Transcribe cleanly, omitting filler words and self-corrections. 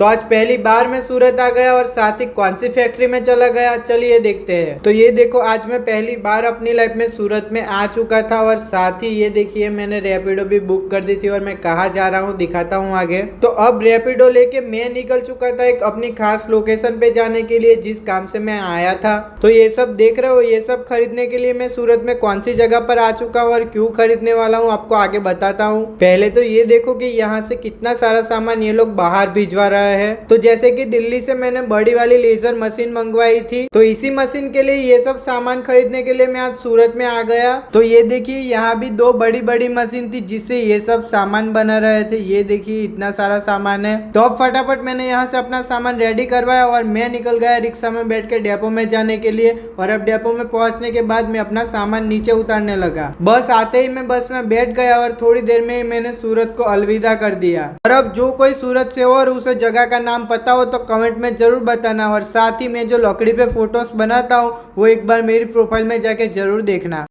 तो आज पहली बार मैं सूरत आ गया और साथ ही कौन सी फैक्ट्री में चला गया, चलिए देखते हैं। तो ये देखो, आज मैं पहली बार अपनी लाइफ में सूरत में आ चुका था और साथ ही ये देखिए मैंने रैपिडो भी बुक कर दी थी और मैं कहाँ जा रहा हूँ दिखाता हूँ आगे। तो अब रैपिडो लेके मैं निकल चुका था एक अपनी खास लोकेशन पे जाने के लिए जिस काम से मैं आया था। तो ये सब देख रहे हो, ये सब खरीदने के लिए मैं सूरत में कौन सी जगह पर आ चुका हूँ और क्यों खरीदने वाला हूँ आपको आगे बताता हूँ। पहले तो ये देखो कि यहाँ से कितना सारा सामान ये लोग बाहर भिजवा रहा है। तो जैसे कि दिल्ली से मैंने बड़ी वाली लेजर मशीन मंगवाई थी, तो इसी मशीन के लिए ये सब सामान खरीदने के लिए मैं आज सूरत में आ गया। तो ये देखिए यहाँ भी दो बड़ी बड़ी मशीन थी जिससे ये सब सामान बना रहे थे। ये देखिए इतना सारा सामान है। तो अब फटाफट मैंने यहाँ से अपना सामान रेडी करवाया और मैं निकल गया रिक्शा में बैठ के डेपो में जाने के लिए। और अब डेपो में पहुंचने के बाद मैं अपना सामान नीचे उतारने लगा। बस आते ही मैं बस में बैठ गया और थोड़ी देर में ही मैंने सूरत को अलविदा कर दिया। और अब जो कोई सूरत से हो और उस जगह का नाम पता हो तो कमेंट में जरूर बताना। और साथ ही मैं जो लकड़ी पे फोटोज बनाता हूँ वो एक बार मेरी प्रोफाइल में जाके जरूर देखना।